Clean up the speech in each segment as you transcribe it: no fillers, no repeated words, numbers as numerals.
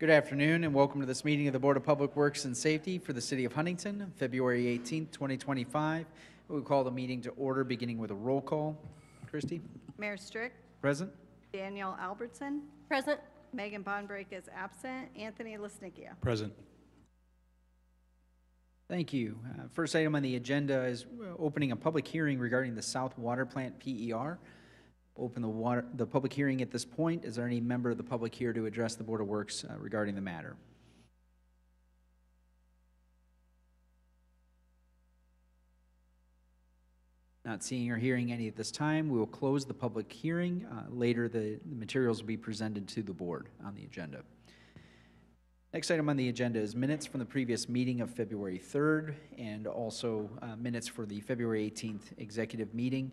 Good afternoon and welcome to this meeting of the Board of Public Works and Safety for the City of Huntington, February 18th, 2025. We'll call the meeting to order beginning with a roll call. Christie? Mayor Strick, Present? Danielle Albertson, Present. Megan Bonbrake is absent, Anthony Lesnickia. Present. Thank you. First item on the agenda is opening a public hearing regarding the South Water Plant PER. Open the public hearing at this point. Is there any member of the public here to address the Board of Works regarding the matter? Not seeing or hearing any at this time, we will close the public hearing. Later, the materials will be presented to the board on the agenda. Next item on the agenda is minutes from the previous meeting of February 3rd and also minutes for the February 18th executive meeting.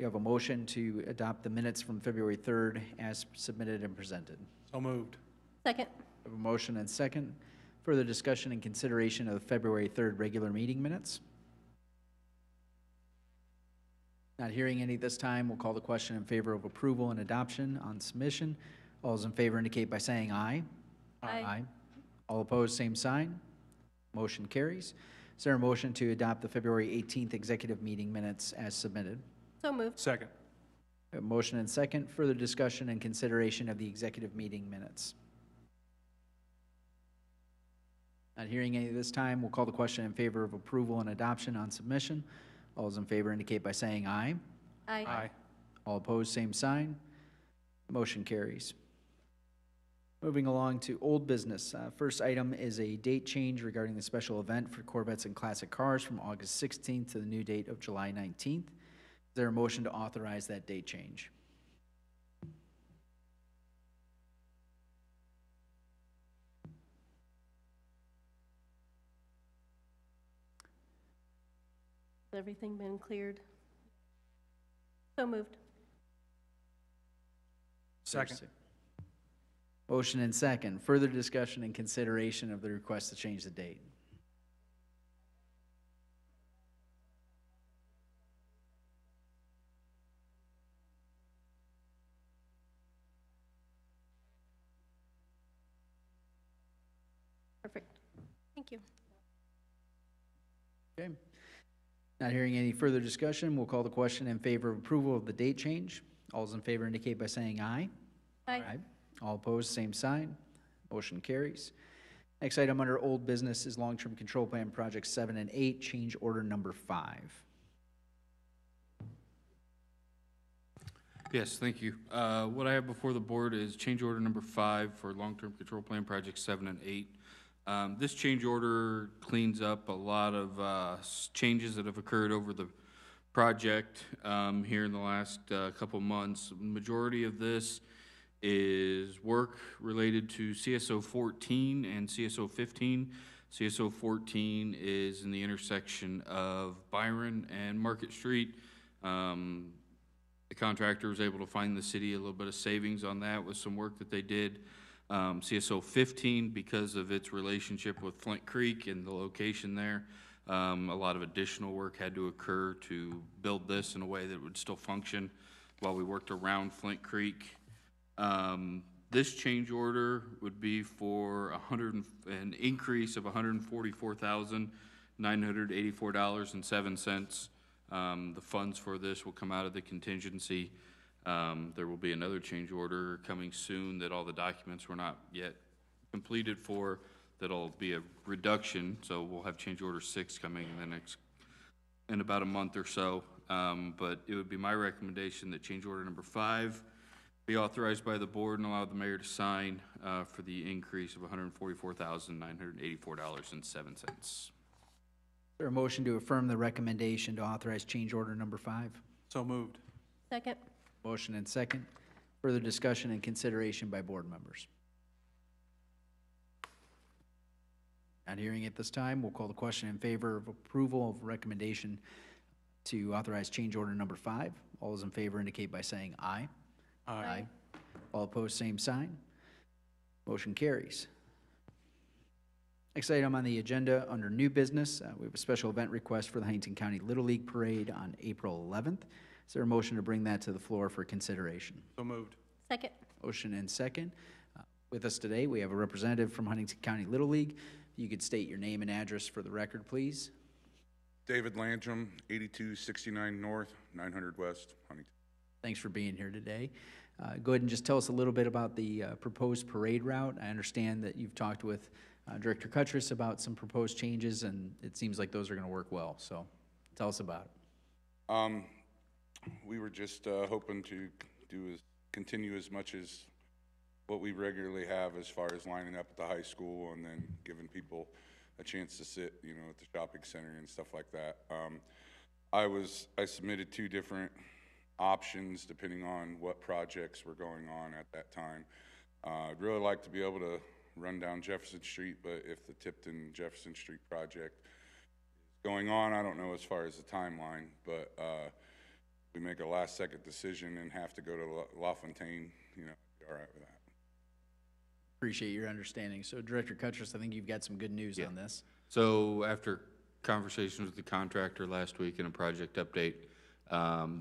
You have a motion to adopt the minutes from February 3rd as submitted and presented. So moved. Second. We have a motion and second. Further discussion and consideration of the February 3rd regular meeting minutes. Not hearing any at this time, we'll call the question in favor of approval and adoption on submission. All those in favor indicate by saying aye. Aye. All opposed, same sign. Motion carries. Is there a motion to adopt the February 18th executive meeting minutes as submitted? So moved. Second. We have a motion and second. Further discussion and consideration of the executive meeting minutes. Not hearing any this time, we'll call the question in favor of approval and adoption on submission. All those in favor indicate by saying aye. Aye. All opposed, same sign. Motion carries. Moving along to old business. First item is a date change regarding the special event for Corvettes and Classic Cars from August 16th to the new date of July 19th. Is there a motion to authorize that date change? Has everything been cleared? So moved. Second. Motion and second. Further discussion and consideration of the request to change the date. Perfect. Thank you. Okay. Not hearing any further discussion, we'll call the question in favor of approval of the date change. All those in favor indicate by saying aye. Aye. All opposed, same sign. Motion carries. Next item under old business is long-term control plan projects 7 and 8, change order number 5. Yes, thank you. What I have before the board is change order number 5 for long-term control plan projects 7 and 8. This change order cleans up a lot of changes that have occurred over the project here in the last couple months. Majority of this is work related to CSO 14 and CSO 15. CSO 14 is in the intersection of Byron and Market Street. The contractor was able to find the city a little bit of savings on that with some work that they did. CSO 15, because of its relationship with Flint Creek and the location there, a lot of additional work had to occur to build this in a way that would still function while we worked around Flint Creek. This change order would be for an increase of $144,984.07. The funds for this will come out of the contingency. There will be another change order coming soon that all the documents were not yet completed for. That'll be a reduction, so we'll have change order 6 coming in about a month or so. But it would be my recommendation that change order number 5 be authorized by the board and allow the mayor to sign for the increase of $144,984.07. Is there a motion to affirm the recommendation to authorize change order number 5? So moved. Second. Motion and second. Further discussion and consideration by board members. Not hearing it this time, we'll call the question in favor of approval of recommendation to authorize change order number 5. All those in favor indicate by saying aye. Aye. All opposed, same sign. Motion carries. Next item on the agenda under new business, we have a special event request for the Huntington County Little League Parade on April 11th. Is there a motion to bring that to the floor for consideration? So moved. Second. Motion and second. With us today, we have a representative from Huntington County Little League. If you could state your name and address for the record, please. David Landrum, 8269 North, 900 West, Huntington. Thanks for being here today. Go ahead and just tell us a little bit about the proposed parade route. I understand that you've talked with Director Kuttress about some proposed changes, and it seems like those are going to work well. So tell us about it. We were just hoping to continue as much as what we regularly have as far as lining up at the high school and then giving people a chance to sit, you know, at the shopping center and stuff like that. I submitted 2 different options depending on what projects were going on at that time. I'd really like to be able to run down Jefferson Street, but if the Tipton Jefferson Street project is going on, I don't know as far as the timeline, but we make a last-second decision and have to go to LaFontaine, you know, be all right with that. Appreciate your understanding. So Director Kuttress, I think you've got some good news on this. So after conversations with the contractor last week and a project update,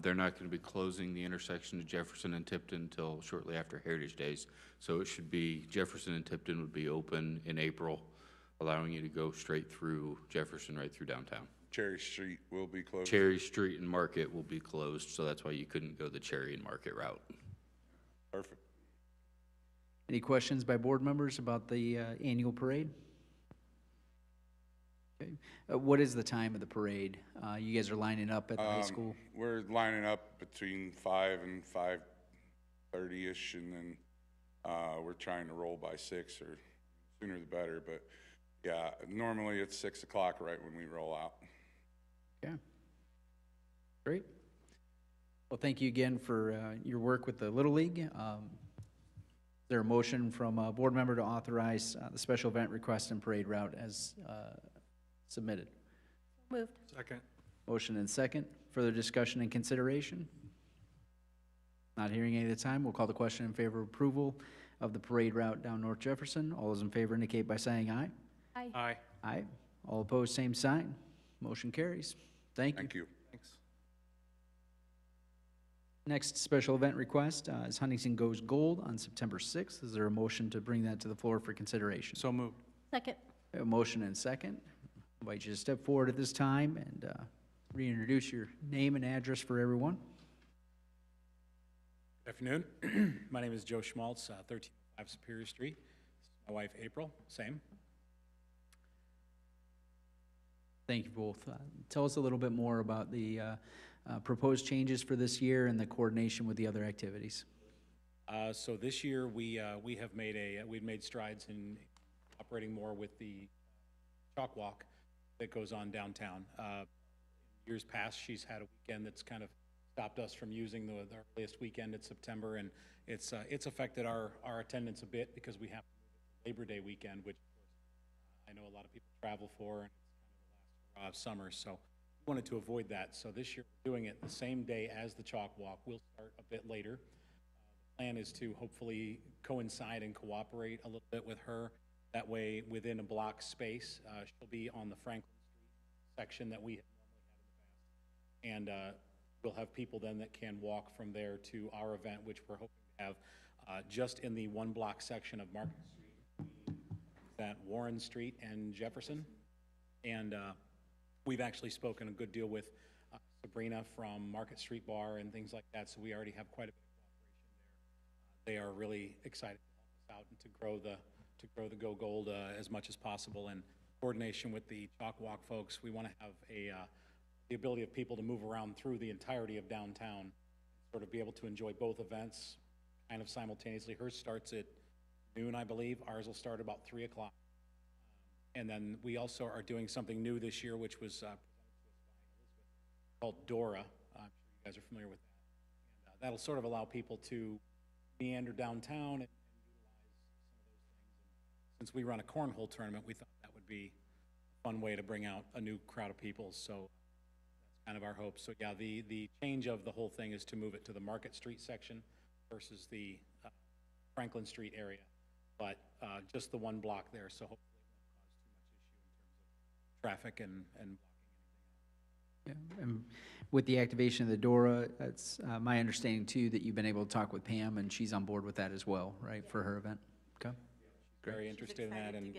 they're not going to be closing the intersection of Jefferson and Tipton until shortly after Heritage Days. So it should be, Jefferson and Tipton would be open in April, allowing you to go straight through Jefferson, right through downtown. Cherry Street will be closed. Cherry Street and Market will be closed, so that's why you couldn't go the Cherry and Market route. Perfect. Any questions by board members about the annual parade? Okay. What is the time of the parade? You guys are lining up at the high school? We're lining up between 5 and 5:30-ish, and then we're trying to roll by 6, or sooner the better. But yeah, normally it's 6 o'clock right when we roll out. Okay. Great. Well, thank you again for your work with the Little League. Is there a motion from a board member to authorize the special event request and parade route as submitted? Moved. Second. Motion and second. Further discussion and consideration? Not hearing any at the time, we'll call the question in favor of approval of the parade route down North Jefferson. All those in favor indicate by saying aye. Aye. Aye. Aye. All opposed, same sign. Motion carries. Thank you. Thank you. Thanks. Next special event request is Huntington Goes Gold on September 6th. Is there a motion to bring that to the floor for consideration? So moved. Second. We have a motion and second. I invite you to step forward at this time and reintroduce your name and address for everyone. Good afternoon. My name is Joe Schmaltz, 1305 Superior Street. This is my wife, April, same. Thank you both. Tell us a little bit more about the proposed changes for this year and the coordination with the other activities. So this year, we've made strides in operating more with the chalk walk that goes on downtown. Years past, she's had a weekend that's kind of stopped us from using the earliest weekend in September, and it's affected our attendance a bit because we have Labor Day weekend, which of course I know a lot of people travel for, and it's kind of the last hurrah of summer, so we wanted to avoid that. So this year, we're doing it the same day as the chalk walk. We'll start a bit later. The plan is to hopefully coincide and cooperate a little bit with her. That way, within a block space, she'll be on the Franklin Street section that we have normally had in the past. And we'll have people then that can walk from there to our event, which we're hoping to have just in the 1 block section of Market Street, that Warren Street and Jefferson. And we've actually spoken a good deal with Sabrina from Market Street Bar and things like that, so we already have quite a bit of cooperation there. They are really excited to help us out and to grow the Go Gold as much as possible. And coordination with the Chalk Walk folks, we want to have the ability of people to move around through the entirety of downtown, sort of be able to enjoy both events kind of simultaneously. Hers starts at noon, I believe. Ours will start about 3 o'clock. And then we also are doing something new this year, which was presented to us by Elizabeth, called Dora. I'm sure you guys are familiar with that. And that'll sort of allow people to meander downtown and since we run a cornhole tournament, we thought that would be a fun way to bring out a new crowd of people. So that's kind of our hope. So yeah, the change of the whole thing is to move it to the Market Street section versus the Franklin Street area, but just the 1 block there. So hopefully it won't cause too much issue in terms of traffic and blocking anything else. Yeah, and with the activation of the Dora, it's my understanding too that you've been able to talk with Pam and she's on board with that as well, right, for her event? Okay. very interested in that. And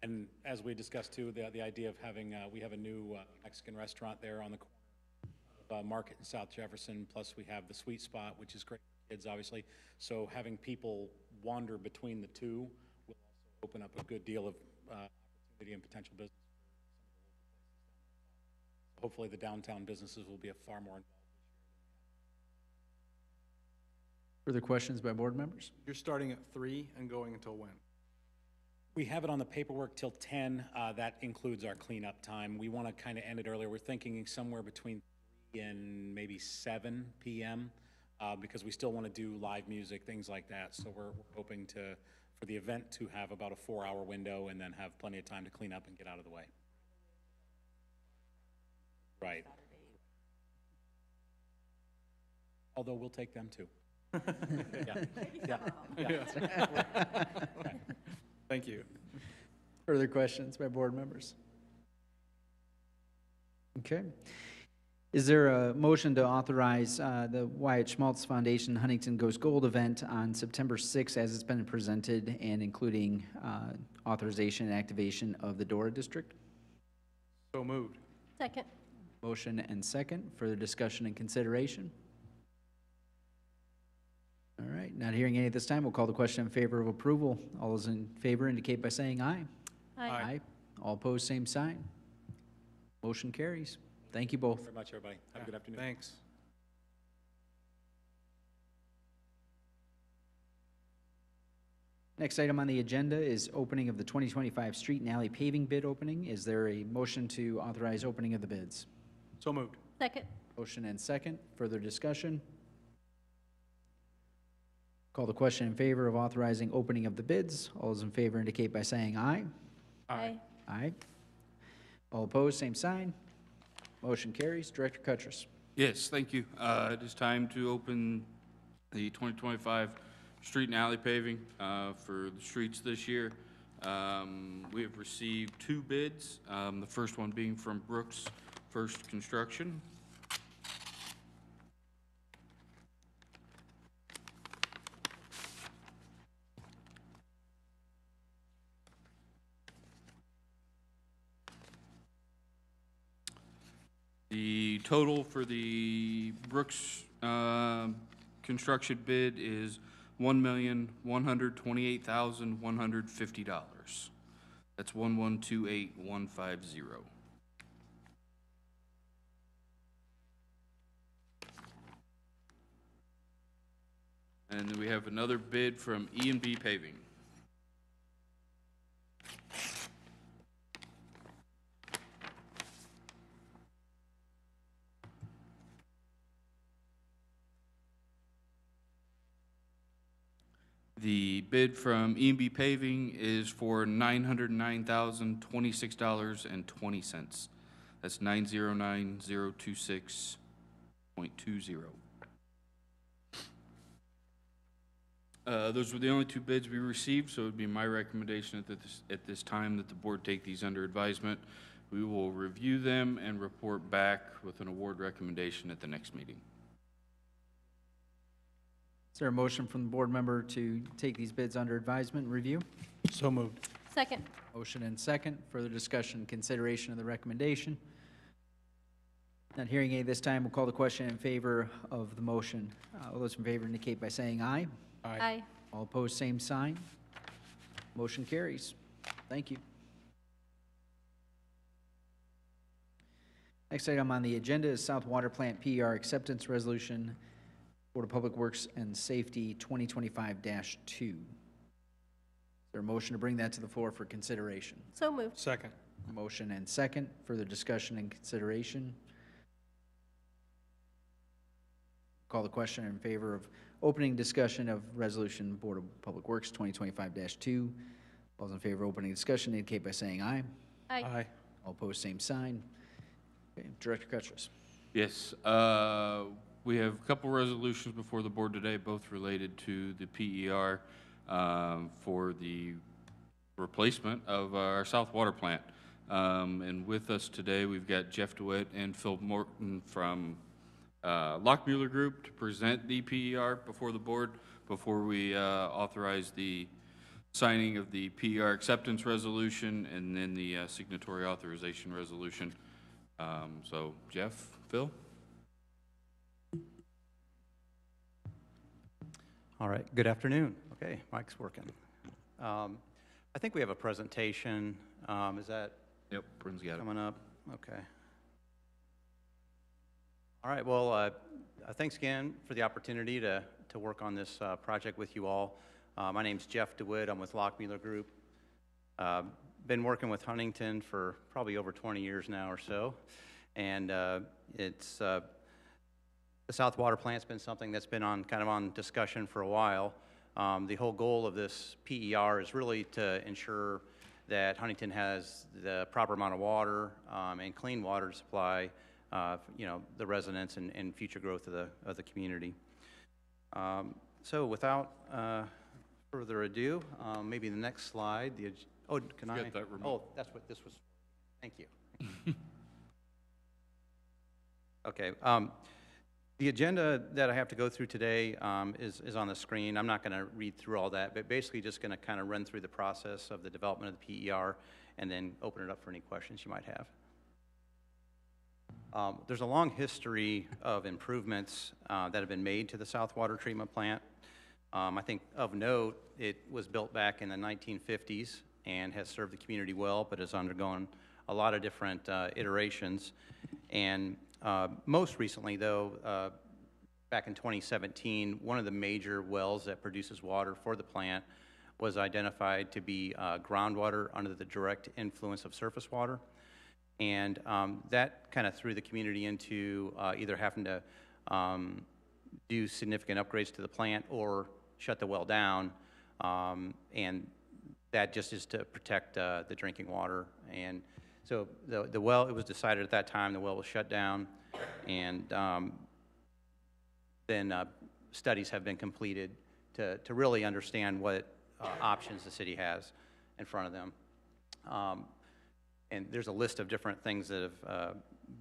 And as we discussed too, the idea of having, we have a new Mexican restaurant there on the corner of Market and South Jefferson, plus we have the Sweet Spot, which is great for kids, obviously. So having people wander between the two will also open up a good deal of opportunity and potential business for some of the local places. Hopefully the downtown businesses will be far more involved. Further questions by board members? You're starting at 3 and going until when? We have it on the paperwork till 10. That includes our cleanup time. We want to kind of end it earlier. We're thinking somewhere between 3 and maybe 7 p.m. Because we still want to do live music, things like that. So we're hoping for the event to have about a 4-hour window and then have plenty of time to clean up and get out of the way. Right. Although we'll take them too. Yeah. Thank you. Further questions by board members? Okay. Is there a motion to authorize the Wyatt Schmaltz Foundation Huntington Goes Gold event on September 6th as it's been presented and including authorization and activation of the Dora District? So moved. Second. Motion and second. Further discussion and consideration? All right, not hearing any at this time, we'll call the question in favor of approval. All those in favor indicate by saying aye. Aye. All opposed, same sign. Motion carries. Thank you both. Very much, everybody. Have a good afternoon. Thanks. Next item on the agenda is opening of the 2025 street and alley paving bid opening. Is there a motion to authorize opening of the bids? So moved. Second. Motion and second. Further discussion? Call the question in favor of authorizing opening of the bids. All those in favor indicate by saying aye. Aye. Aye. All opposed, same sign. Motion carries. Director Cutress. Yes, thank you. It is time to open the 2025 street and alley paving for the streets this year. We have received 2 bids, the first one being from Brooks First Construction. The total for the Brooks construction bid is $1,128,150. That's 1128150. And then we have another bid from E&B Paving. The bid from E&B Paving is for $909,026.20. That's 909,026.20. Those were the only 2 bids we received, so it would be my recommendation at this time that the board take these under advisement. We will review them and report back with an award recommendation at the next meeting. Is there a motion from the board member to take these bids under advisement and review? So moved. Second. Motion and second. Further discussion, consideration of the recommendation. Not hearing any this time, we'll call the question in favor of the motion. All those in favor indicate by saying aye. Aye. All opposed, same sign. Motion carries. Thank you. Next item on the agenda is South Water Plant PER Acceptance Resolution, Board of Public Works and Safety 2025-2. Is there a motion to bring that to the floor for consideration? So moved. Second. Motion and second. Further discussion and consideration. Call the question in favor of opening discussion of Resolution Board of Public Works 2025-2. All those in favor of opening discussion indicate by saying aye. Aye. All opposed, same sign. Okay, Director Cutress. Yes, we have a couple resolutions before the board today, both related to the PER for the replacement of our South Water Plant. And with us today, we've got Jeff DeWitt and Phil Morton from Lockmuller Group to present the PER before the board, before we authorize the signing of the PER acceptance resolution and then the signatory authorization resolution. So Jeff, Phil? All right, good afternoon. Okay, mic's working. I think we have a presentation. Is that Yep, Bryn's got it. coming up? Okay. All right, well, thanks again for the opportunity to work on this project with you all. My name's Jeff DeWitt. I'm with Lockmuller Group. Been working with Huntington for probably over 20 years now or so. And it's the South Water Plant's been something that's been kind of on discussion for a while. The whole goal of this PER is really to ensure that Huntington has the proper amount of water and clean water to supply, the residents and future growth of the community. So without further ado, maybe the next slide. Can I? Get that remote. Oh, that's what this was. Thank you. Okay. The agenda that I have to go through today is on the screen. I'm not going to read through all that, but basically just going to kind of run through the process of the development of the PER and then open it up for any questions you might have. There's a long history of improvements that have been made to the South Water Treatment Plant. I think of note, it was built back in the 1950s and has served the community well, but has undergone a lot of different iterations. And most recently, though, back in 2017, one of the major wells that produces water for the plant was identified to be groundwater under the direct influence of surface water. And that kind of threw the community into either having to do significant upgrades to the plant or shut the well down. And that just is to protect the drinking water. And so the well, it was decided at that time the well was shut down, and then studies have been completed to really understand what options the city has in front of them. And there's a list of different things that have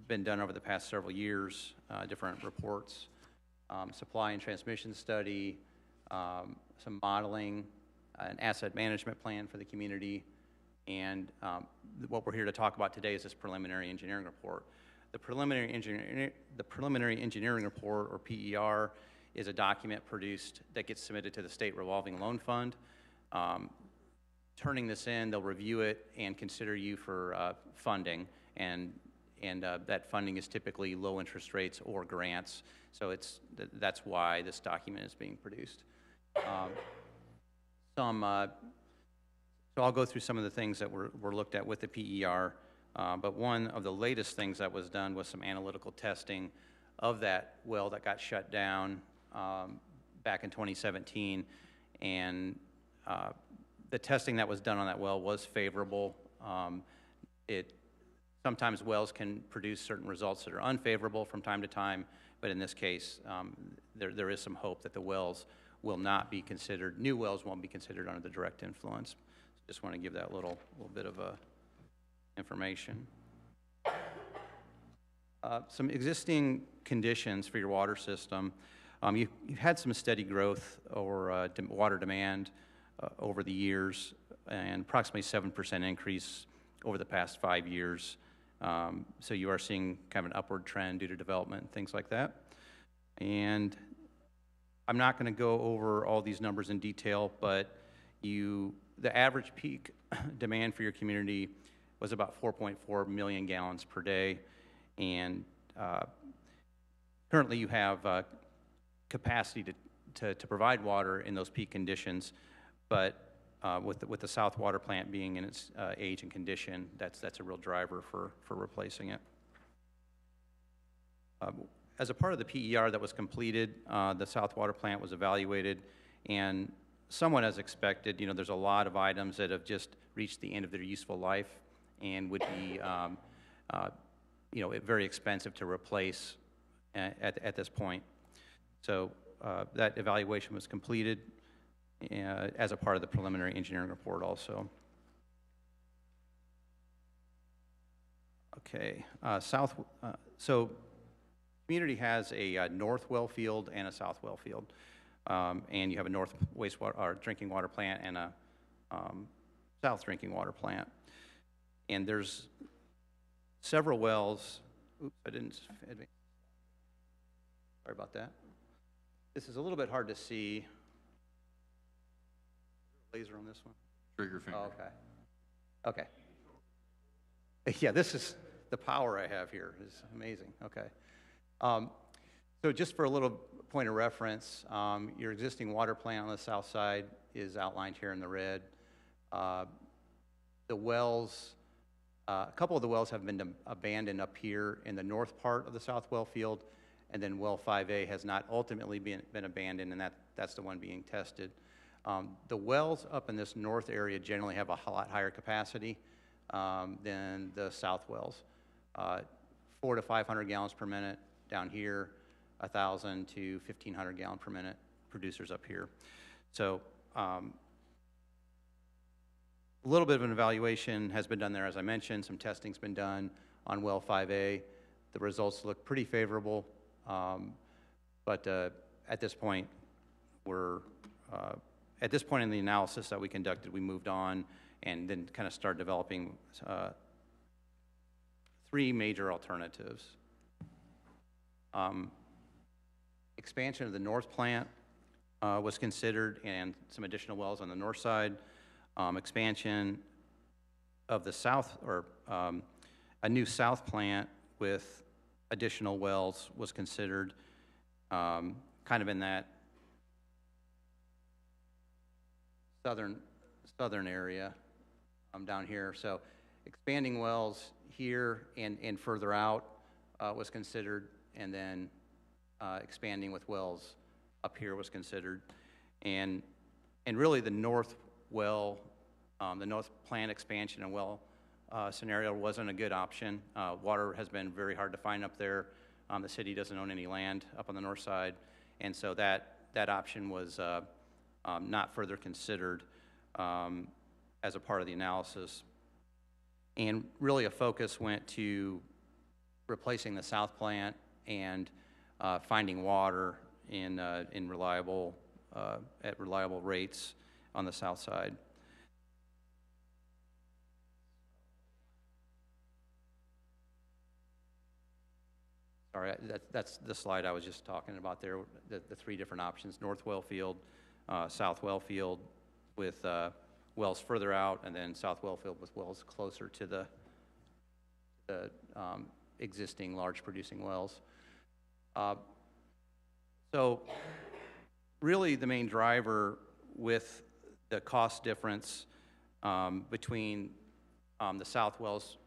been done over the past several years, different reports, supply and transmission study, some modeling, an asset management plan for the community, and what we're here to talk about today is this preliminary engineering report. The preliminary engineering report, or PER, is a document produced that gets submitted to the State Revolving Loan Fund. Turning this in, they'll review it and consider you for funding, and that funding is typically low interest rates or grants. So that's why this document is being produced. So I'll go through some of the things that were looked at with the PER, but one of the latest things that was done was some analytical testing of that well that got shut down back in 2017, and the testing that was done on that well was favorable. Sometimes wells can produce certain results that are unfavorable from time to time, but in this case, there is some hope that the wells will not be considered, new wells won't be considered under the direct influence. Just want to give that little bit of information. Some existing conditions for your water system. You've had some steady growth or water demand over the years, and approximately 7% increase over the past 5 years. So you are seeing kind of an upward trend due to development and things like that. And I'm not going to go over all these numbers in detail, but the average peak demand for your community was about 4.4 million gallons per day, and currently you have capacity to provide water in those peak conditions, but with the South Water Plant being in its age and condition, that's a real driver for replacing it. As a part of the PER that was completed, the South Water Plant was evaluated, and somewhat as expected, there's a lot of items that have just reached the end of their useful life and would be, very expensive to replace at this point. So that evaluation was completed as a part of the preliminary engineering report also. Okay, so community has a north well field and a south well field. And you have a north wastewater, or drinking water plant and a south drinking water plant. And there's several wells, oops, I didn't advance. Sorry about that. This is a little bit hard to see. Laser on this one? Trigger finger. Oh, okay. Okay. Yeah, this is, the power I have here is amazing. Okay. So just for a little point of reference, your existing water plant on the south side is outlined here in the red. The wells, a couple of the wells have been abandoned up here in the north part of the south well field, and then well 5A has not ultimately been abandoned, and that's the one being tested. The wells up in this north area generally have a lot higher capacity than the south wells. 400 to 500 gallons per minute down here, 1,000 to 1,500 gallon per minute producers up here. So a little bit of an evaluation has been done there, as I mentioned. Some testing's been done on well 5A. The results look pretty favorable, but at this point, at this point in the analysis that we conducted, we moved on and then kind of started developing 3 major alternatives. Expansion of the north plant was considered, and some additional wells on the north side. Expansion of the south, or a new south plant with additional wells was considered, kind of in that southern area down here. So expanding wells here and further out was considered, and then expanding with wells up here was considered. And really the north well, the north plant expansion and well scenario wasn't a good option. Water has been very hard to find up there. The city doesn't own any land up on the north side, and so that option was not further considered as a part of the analysis. And really a focus went to replacing the south plant and finding water in reliable at reliable rates on the south side. Sorry, that's the slide I was just talking about there, the 3 different options: north well field, south well field with wells further out, and then south well field with wells closer to the existing large producing wells. So really the main driver with the cost difference between the south wells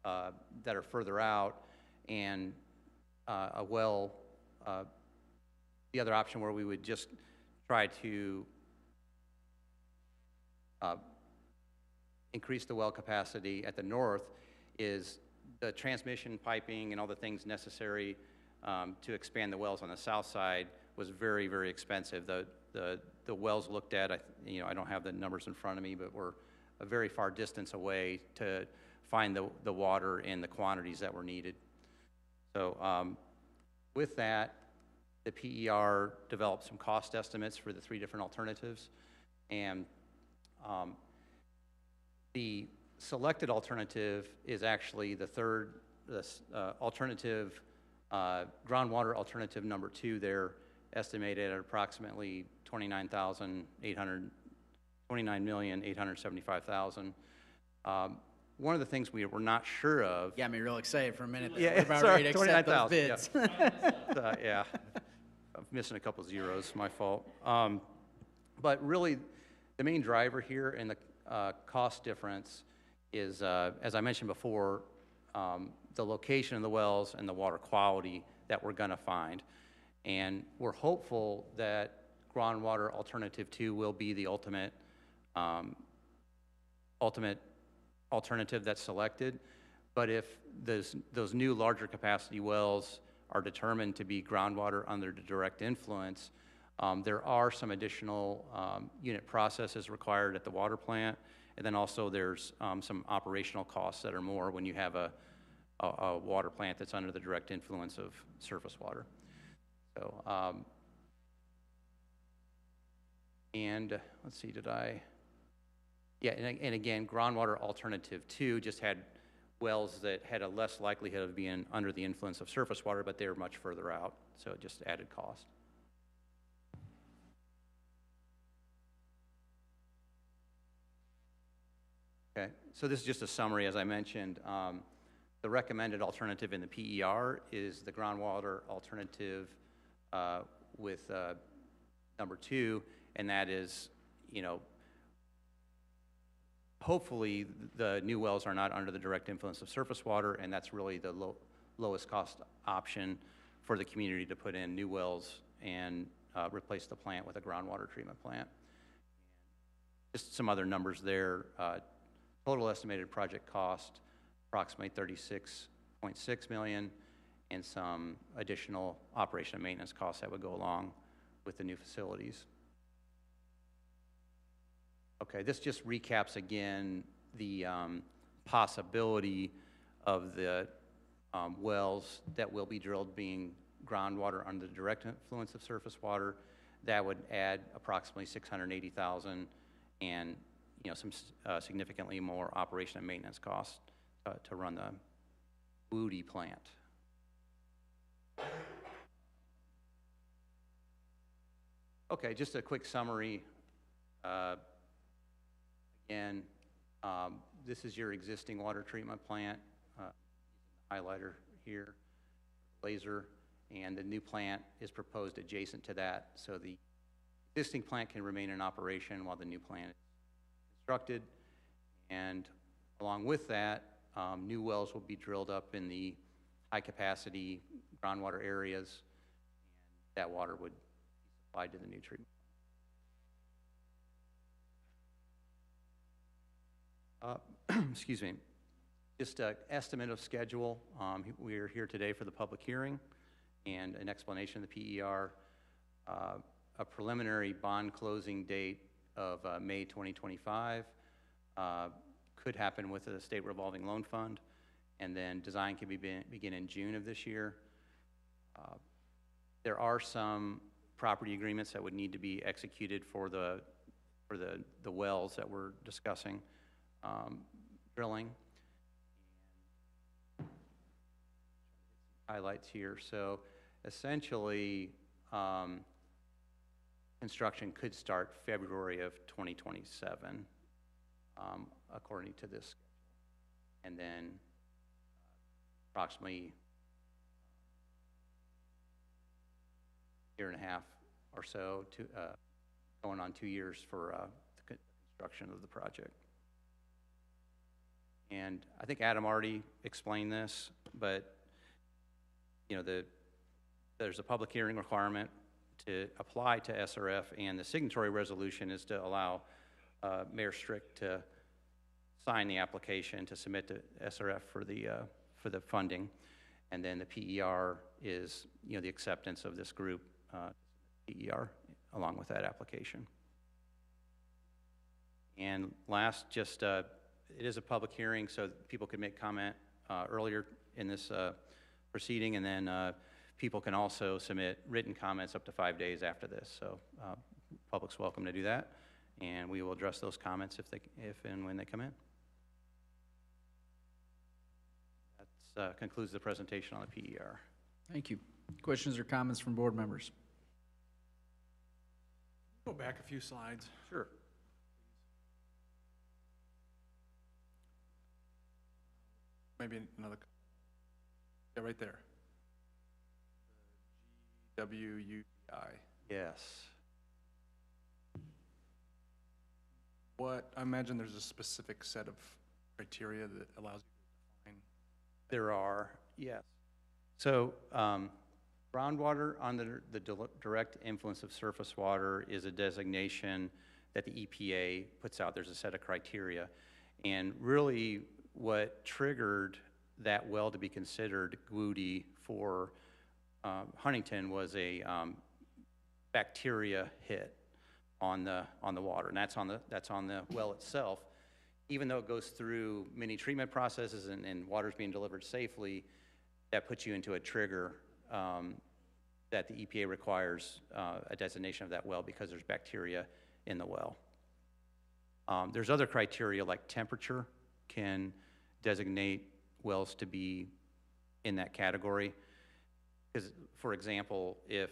that are further out and a well, the other option where we would just try to increase the well capacity at the north, is the transmission piping and all the things necessary to expand the wells on the south side was very, very expensive. The wells looked at, I don't have the numbers in front of me, but we're a very far distance away to find the water in the quantities that were needed. So with that, the PER developed some cost estimates for the 3 different alternatives, and the selected alternative is actually the third, alternative, groundwater alternative number 2 there, estimated at approximately $29,875,000. One of the things we were not sure of. Got me real excited for a minute. Yeah, We're about sorry, ready to accept those 29,000, bids. Yeah, I'm missing a couple zeros, my fault. But really, the main driver here in the cost difference is, as I mentioned before, the location of the wells and the water quality that we're going to find. And we're hopeful that groundwater alternative 2 will be the ultimate alternative that's selected. But if those new larger capacity wells are determined to be groundwater under the direct influence, there are some additional unit processes required at the water plant, and then also there's some operational costs that are more when you have a a water plant that's under the direct influence of surface water. So, and let's see, yeah, and again, groundwater alternative 2 just had wells that had a less likelihood of being under the influence of surface water, but they were much further out, so it just added cost. Okay, so this is just a summary, as I mentioned. The recommended alternative in the PER is the groundwater alternative with number 2, and that is, you know, hopefully the new wells are not under the direct influence of surface water, and that's really the lowest cost option for the community to put in new wells and replace the plant with a groundwater treatment plant. Just some other numbers there. Total estimated project cost, approximately $36.6 million, and some additional operation and maintenance costs that would go along with the new facilities. Okay, this just recaps again the possibility of the wells that will be drilled being groundwater under the direct influence of surface water. That would add approximately $680,000 and, you know, some significantly more operation and maintenance costs to run the Woody plant. Okay, just a quick summary. Again, this is your existing water treatment plant, highlighter here, laser, and the new plant is proposed adjacent to that, so the existing plant can remain in operation while the new plant is constructed. And along with that, new wells will be drilled up in the high-capacity groundwater areas, and that water would be supplied to the new treatment. Excuse me. Just an estimate of schedule. We are here today for the public hearing and an explanation of the PER. A preliminary bond closing date of May 2025 could happen with the state revolving loan fund, and then design can begin in June of this year. There are some property agreements that would need to be executed for the wells that we're discussing drilling. Highlights here. So essentially, construction could start February of 2027, according to this schedule. And then approximately a year and a half or so, going on 2 years for the construction of the project. And I think Adam already explained this, but you know, there's a public hearing requirement to apply to SRF, and the signatory resolution is to allow Mayor Strick to sign the application to submit to SRF for the funding, and then the PER is, you know, the acceptance of this group PER along with that application. And last, just it is a public hearing, so people could make comment earlier in this proceeding, and then people can also submit written comments up to 5 days after this. So public's welcome to do that, and we will address those comments if and when they come in. That concludes the presentation on the PER. Thank you. Questions or comments from board members? Go back a few slides. Sure. Maybe another. Yeah, right there. GWUI. Yes. What, I imagine there's a specific set of criteria that allows you to define. There are, yes. So groundwater under the direct influence of surface water is a designation that the EPA puts out. There's a set of criteria. And really what triggered that well to be considered GWUDI for Huntington was a bacteria hit on the water, and that's on the well itself. even though it goes through many treatment processes and water's being delivered safely, that puts you into a trigger that the EPA requires a designation of that well because there's bacteria in the well. There's other criteria like temperature can designate wells to be in that category. Because, for example, if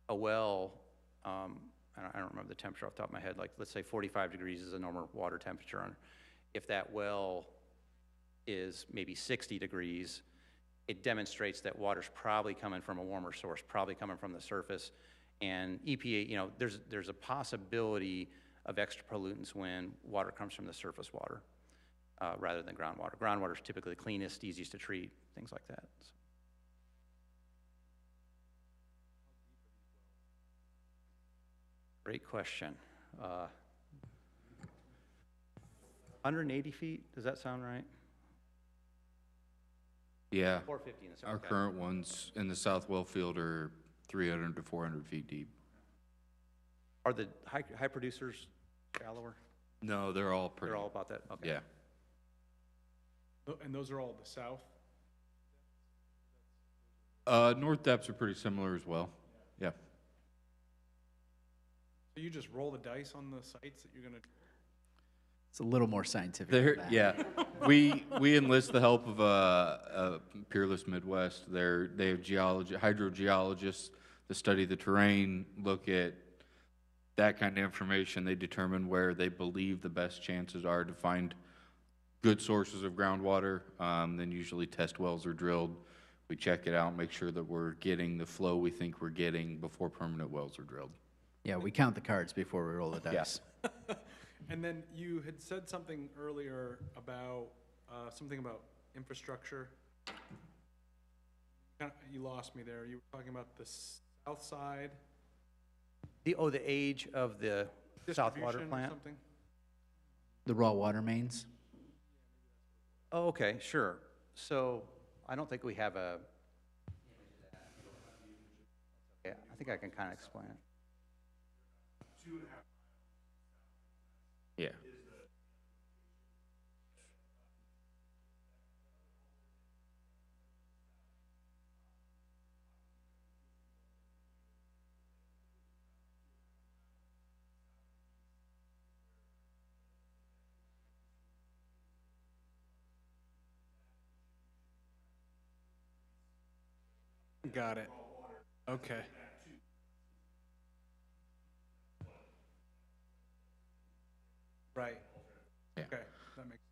a well, I don't remember the temperature off the top of my head, like let's say 45 degrees is a normal water temperature. And if that well is maybe 60 degrees, it demonstrates that water's probably coming from a warmer source, probably coming from the surface. And EPA, you know, there's a possibility of extra pollutants when water comes from the surface water rather than groundwater. Groundwater is typically the cleanest, easiest to treat, things like that. So. Great question. 180 feet, does that sound right? Yeah. 450 in the south. Our current ones in the south well field are 300 to 400 feet deep. Are the high producers shallower? No, they're all pretty. They're all about that? Okay. Yeah. And those are all the south? North depths are pretty similar as well. Yeah. So you just roll the dice on the sites that you're gonna? It's a little more scientific There, than that. yeah. We enlist the help of Peerless Midwest. They have hydrogeologists that study the terrain, look at that kind of information. They determine where they believe the best chances are to find good sources of groundwater. Then usually test wells are drilled. We check it out, make sure that we're getting the flow we think we're getting before permanent wells are drilled. Yeah, we count the cards before we roll the dice. And then you had said something earlier about, something about infrastructure. You lost me there. You were talking about the south side? The age of the South Water distribution or plant? something? The raw water mains? Oh, okay, sure. So I don't think we have a, yeah, I think I can kind of explain it. Yeah. Got it. Okay. Right. Yeah. Okay, that makes,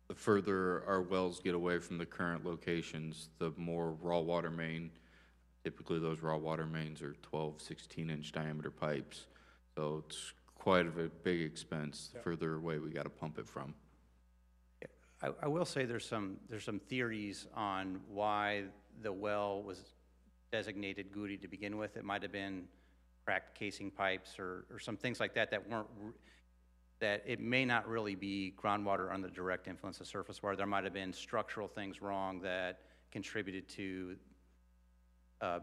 The further our wells get away from the current locations, the more raw water main. Typically, those raw water mains are 12, 16-inch diameter pipes. So it's quite a big expense. The further away we got to pump it from. I will say there's some theories on why the well was designated Goody to begin with. It might have been cracked casing pipes or some things like that that weren't, that it may not really be groundwater under direct influence of surface water. There might have been structural things wrong that contributed to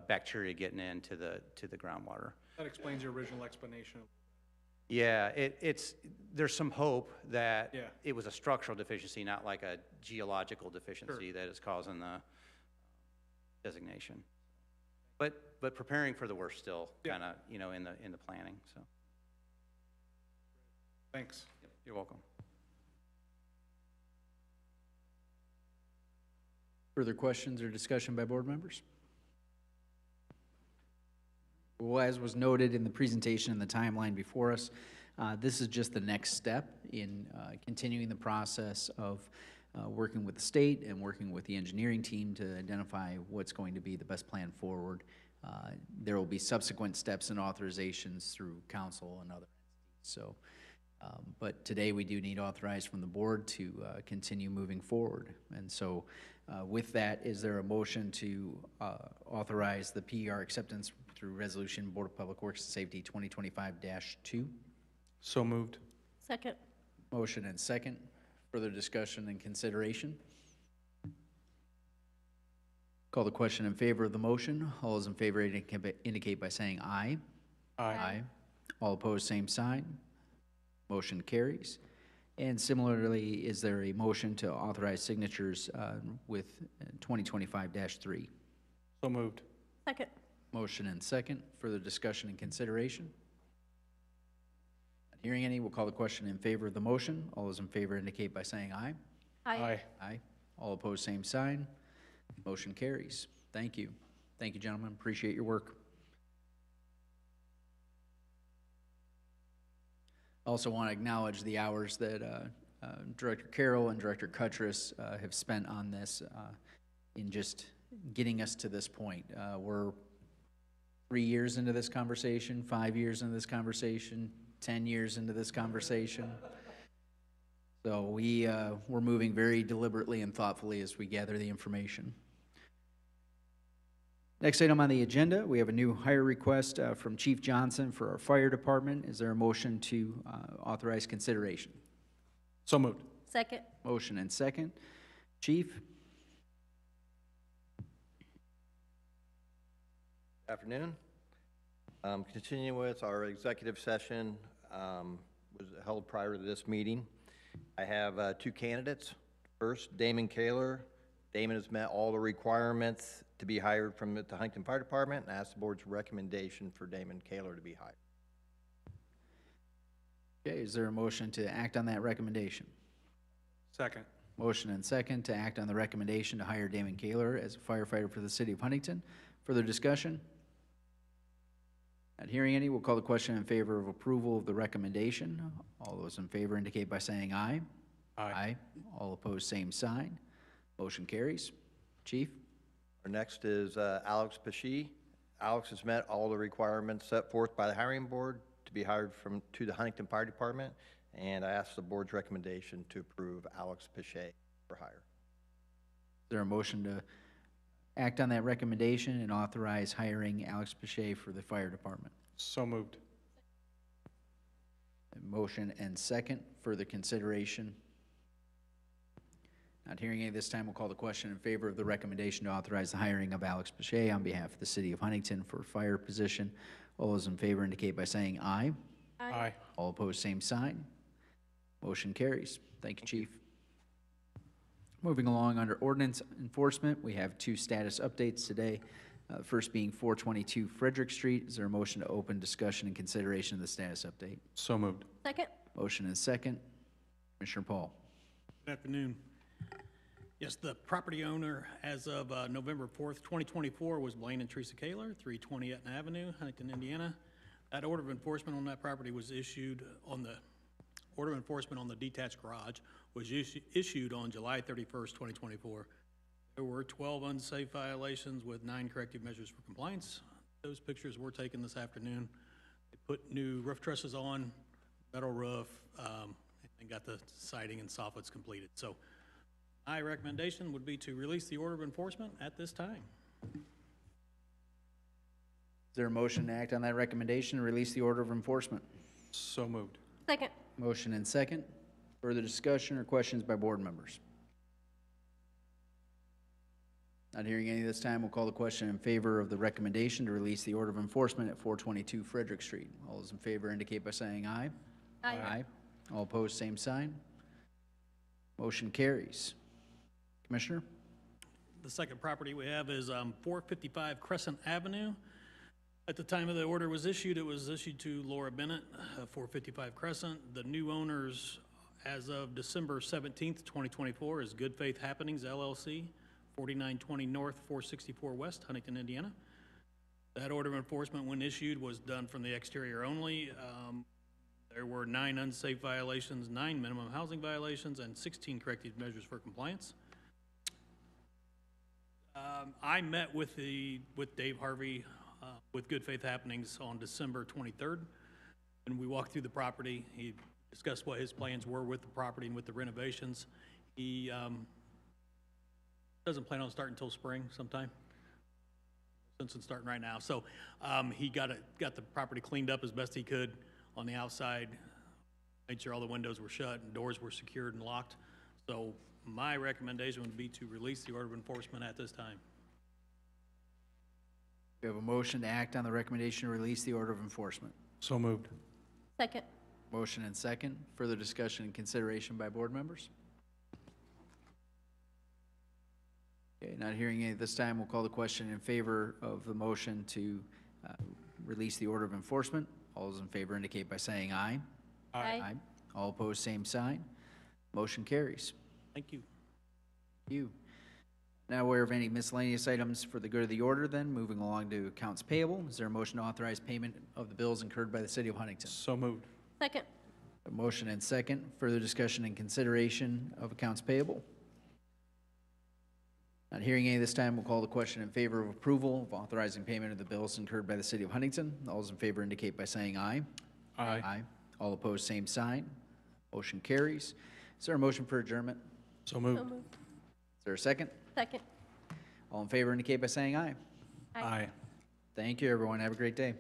bacteria getting into the groundwater. that explains your original explanation. Yeah, there's some hope that Yeah. it was a structural deficiency, not like a geological deficiency that is causing the designation. But preparing for the worst still, Yeah. kind of, in the planning, so. Thanks. You're welcome. Further questions or discussion by board members? Well, as was noted in the presentation and the timeline before us, this is just the next step in continuing the process of working with the state and working with the engineering team to identify what's going to be the best plan forward. There will be subsequent steps and authorizations through council and other entities. So, but today we do need authorized from the board to continue moving forward. And so with that, is there a motion to authorize the PER acceptance through Resolution Board of Public Works and Safety 2025-2? So moved. Second. Motion and second. Further discussion and consideration? Call the question in favor of the motion. All those in favor indicate by saying aye. Aye. All opposed, same sign. Motion carries. And similarly, is there a motion to authorize signatures with 2025-3? So moved. Second. Motion and second. Further discussion and consideration? Not hearing any, we'll call the question in favor of the motion. All those in favor indicate by saying aye. Aye. Aye. All opposed, same sign. Motion carries. Thank you. Thank you, gentlemen. Appreciate your work. Also want to acknowledge the hours that Director Carroll and Director Cuttress have spent on this in just getting us to this point. We're 3 years into this conversation, 5 years into this conversation, 10 years into this conversation. So we're moving very deliberately and thoughtfully as we gather the information. Next item on the agenda, we have a new hire request from Chief Johnson for our fire department. Is there a motion to authorize consideration? So moved. Second. Motion and second. Chief? Afternoon. Continuing with our executive session was held prior to this meeting. I have two candidates. First, Damon Kaler. Damon has met all the requirements to be hired from the Huntington Fire Department, and ask the board's recommendation for Damon Kaler to be hired. Okay, is there a motion to act on that recommendation? Second. Motion and second to act on the recommendation to hire Damon Kaler as a firefighter for the city of Huntington. Further discussion? Not hearing any, we'll call the question in favor of approval of the recommendation. All those in favor indicate by saying aye. Aye. All opposed, same sign. Motion carries. Chief? Our next is Alex Pesci. Alex has met all the requirements set forth by the hiring board to be hired to the Huntington Fire Department, and I ask the board's recommendation to approve Alex Pesci for hire. Is there a motion to act on that recommendation and authorize hiring Alex Pache for the fire department? So moved. A motion and second. Further consideration? Not hearing any this time, we'll call the question in favor of the recommendation to authorize the hiring of Alex Pache on behalf of the city of Huntington for a fire position. All those in favor indicate by saying aye. Aye. All opposed, same sign. Motion carries. Thank you, Chief. Moving along under ordinance enforcement, we have two status updates today. First being 422 Frederick Street. Is there a motion to open discussion and consideration of the status update? So moved. Second. Motion and second. Commissioner Paul. Good afternoon. Yes, the property owner as of November 4th, 2024 was Blaine and Teresa Kaler, 320 Etna Avenue, Huntington, Indiana. That order of enforcement on that property was issued on the order of enforcement on the detached garage was issued on July 31st, 2024. There were 12 unsafe violations with 9 corrective measures for compliance. Those pictures were taken this afternoon. They put new roof trusses on, metal roof, and got the siding and soffits completed. So my recommendation would be to release the order of enforcement at this time. Is there a motion to act on that recommendation and release the order of enforcement? So moved. Second. Motion and second. Further discussion or questions by board members? Not hearing any this time, we'll call the question in favor of the recommendation to release the order of enforcement at 422 Frederick Street. All those in favor indicate by saying aye. Aye. All opposed, same sign. Motion carries. Commissioner? The second property we have is 455 Crescent Avenue. At the time of the order was issued, it was issued to Laura Bennett, 455 Crescent. The new owners as of December 17th, 2024 is Good Faith Happenings LLC, 4920 North, 464 West, Huntington, Indiana. That order of enforcement, when issued, was done from the exterior only. There were 9 unsafe violations, 9 minimum housing violations, and 16 corrective measures for compliance. I met with Dave Harvey with Good Faith Happenings on December 23rd, and we walked through the property. He discussed what his plans were with the property and with the renovations. He doesn't plan on starting until spring sometime, since it's starting right now. So he got the property cleaned up as best he could on the outside, made sure all the windows were shut and doors were secured and locked. So my recommendation would be to release the order of enforcement at this time. We have a motion to act on the recommendation to release the order of enforcement. So moved. Second. Motion and second. Further discussion and consideration by board members? Okay, not hearing any at this time, we'll call the question in favor of the motion to release the order of enforcement. All those in favor indicate by saying aye. Aye. All opposed, same sign. Motion carries. Thank you. Thank you. Now aware of any miscellaneous items for the good of the order, then, moving along to accounts payable. Is there a motion to authorize payment of the bills incurred by the city of Huntington? So moved. Second. A motion and second. Further discussion and consideration of accounts payable? Not hearing any this time, we'll call the question in favor of approval of authorizing payment of the bills incurred by the city of Huntington. All those in favor indicate by saying aye. Aye. All opposed, same sign. Motion carries. Is there a motion for adjournment? So So moved. moved. Is there a second? Second. All in favor indicate by saying aye. Aye. Thank you, everyone. Have a great day.